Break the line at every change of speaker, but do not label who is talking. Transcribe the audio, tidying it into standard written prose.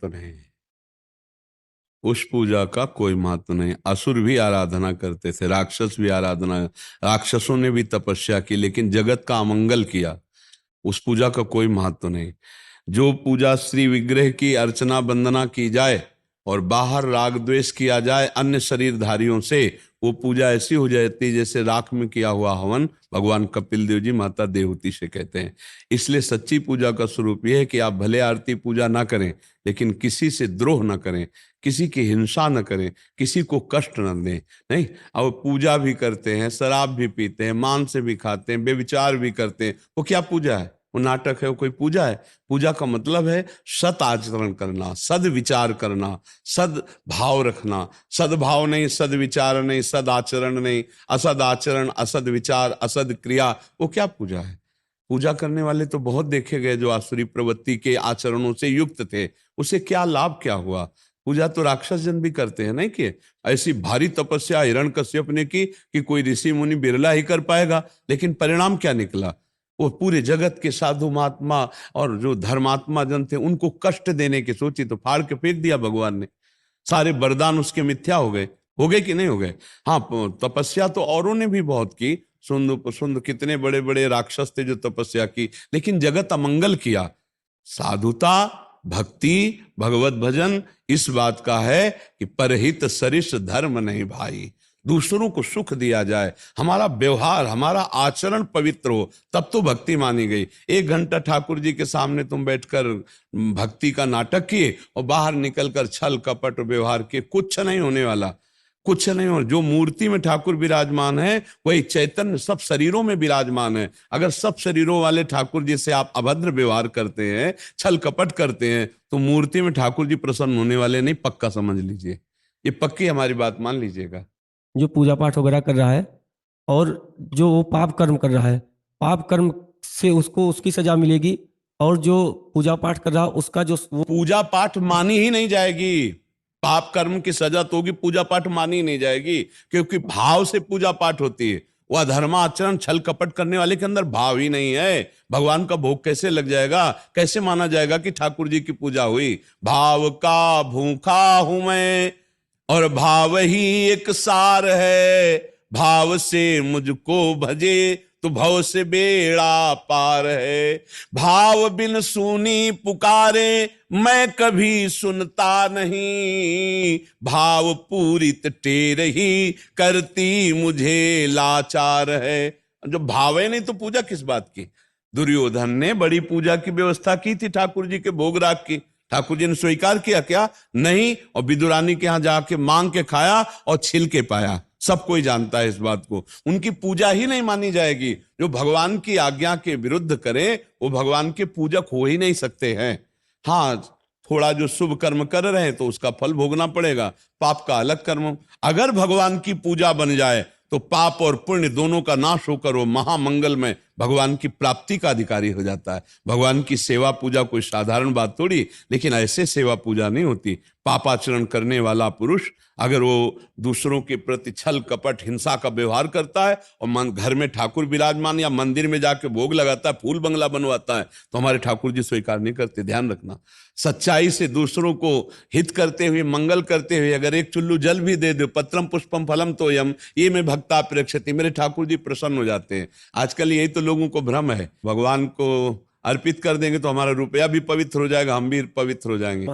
तो नहीं, उस पूजा का कोई महत्व नहीं। असुर भी आराधना करते थे, राक्षस भी आराधना, राक्षसों ने भी तपस्या की, लेकिन जगत का अमंगल किया। उस पूजा का कोई महत्व नहीं। जो पूजा श्री विग्रह की अर्चना वंदना की जाए और बाहर राग द्वेष किया जाए अन्य शरीरधारियों से, वो पूजा ऐसी हो जाती है जैसे राख में किया हुआ हवन भगवान कपिल देव जी माता देवहूति से कहते हैं। इसलिए सच्ची पूजा का स्वरूप यह है कि आप भले आरती पूजा ना करें, लेकिन किसी से द्रोह ना करें, किसी की हिंसा न करें, किसी को कष्ट न दें। नहीं, अब पूजा भी करते हैं, शराब भी पीते हैं, मांस भी खाते हैं, बेविचार भी करते हैं, वो क्या पूजा है? वो नाटक है, वो कोई पूजा है? पूजा का मतलब है सत आचरण करना, सद विचार करना, सद भाव रखना। सद्भाव नहीं, सद विचार नहीं, सद आचरण नहीं, असद आचरण, असद विचार, असद क्रिया, वो क्या पूजा है? पूजा करने वाले तो बहुत देखे गए जो आसुरी प्रवृत्ति के आचरणों से युक्त थे, उसे क्या लाभ क्या हुआ? पूजा तो राक्षस जन भी करते हैं, नहीं कि ऐसी भारी तपस्या हिरण्यकश्यप ने की कि कोई ऋषि मुनि बिरला ही कर पाएगा, लेकिन परिणाम क्या निकला? वो पूरे जगत के साधु महात्मा और जो धर्मात्मा जन थे उनको कष्ट देने की सोची तो फाड़ के फेंक दिया भगवान ने। सारे वरदान उसके मिथ्या हो गए कि नहीं हो गए? हाँ, तपस्या तो औरों ने भी बहुत की। सुंद सुंद कितने बड़े बड़े राक्षस थे जो तपस्या की, लेकिन जगत अमंगल किया। साधुता, भक्ति, भगवत भजन इस बात का है कि परहित सरिस धर्म नहीं भाई। दूसरों को सुख दिया जाए, हमारा व्यवहार, हमारा आचरण पवित्र हो, तब तो भक्ति मानी गई। 1 घंटा ठाकुर जी के सामने तुम बैठकर भक्ति का नाटक किए और बाहर निकलकर छल कपट व्यवहार किए, कुछ नहीं होने वाला, कुछ नहीं हो। जो मूर्ति में ठाकुर विराजमान है वही चैतन्य सब शरीरों में विराजमान है। अगर सब शरीरों वाले ठाकुर जी से आप अभद्र व्यवहार करते हैं, छल कपट करते हैं, तो मूर्ति में ठाकुर जी प्रसन्न होने वाले नहीं, पक्का समझ लीजिए। ये पक्की हमारी बात मान लीजिएगा।
जो पूजा पाठ वगैरह कर रहा है और जो वो पाप कर्म कर रहा है, पाप कर्म से उसको उसकी सजा मिलेगी, और जो पूजा पाठ कर रहा है उसका जो वो
पूजा पाठ मानी ही नहीं जाएगी। पाप कर्म की सजा तो होगी, पूजा पाठ मानी ही नहीं जाएगी, क्योंकि भाव से पूजा पाठ होती है। वह धर्माचरण छल कपट करने वाले के अंदर भाव ही नहीं है। भगवान का भोग कैसे लग जाएगा? कैसे माना जाएगा कि ठाकुर जी की पूजा हुई? भाव का भूखा हूं मैं और भाव ही एक सार है, भाव से मुझको भजे तो भव से बेड़ा पार है। भाव बिन सुनी पुकारे मैं कभी सुनता नहीं, भाव पूरित टेर ही करती मुझे लाचार है। जब भाव है नहीं तो पूजा किस बात की? दुर्योधन ने बड़ी पूजा की व्यवस्था की थी ठाकुर जी के भोग राग की, ठाकुर जी ने स्वीकार किया क्या? नहीं, और विदुरानी के यहां जाके मांग के खाया और छिल के पाया। सब कोई जानता है इस बात को। उनकी पूजा ही नहीं मानी जाएगी। जो भगवान की आज्ञा के विरुद्ध करे वो भगवान के पूजक हो ही नहीं सकते हैं। हाँ, थोड़ा जो शुभ कर्म कर रहे हैं तो उसका फल भोगना पड़ेगा, पाप का अलग कर्म। अगर भगवान की पूजा बन जाए तो पाप और पुण्य दोनों का नाश होकर वो महामंगल में भगवान की प्राप्ति का अधिकारी हो जाता है। भगवान की सेवा पूजा कोई साधारण बात थोड़ी, लेकिन ऐसे सेवा पूजा नहीं होती। पापाचरण करने वाला पुरुष अगर वो दूसरों के प्रति छल कपट हिंसा का व्यवहार करता है और घर में ठाकुर विराजमान या मंदिर में जाके भोग लगाता है, फूल बंगला बनवाता है, तो हमारे ठाकुर जी स्वीकार नहीं करते। ध्यान रखना, सच्चाई से दूसरों को हित करते हुए, मंगल करते हुए अगर एक चुल्लू जल भी दे दो, पत्रम पुष्पम फलम तोयम, ये में भक्ता प्रेक्षति, मेरे ठाकुर जी प्रसन्न हो जाते हैं। आजकल यही तो लोगों को भ्रम है। भगवान को अर्पित कर देंगे तो हमारा रुपया भी पवित्र हो जाएगा, हम भी पवित्र हो जाएंगे।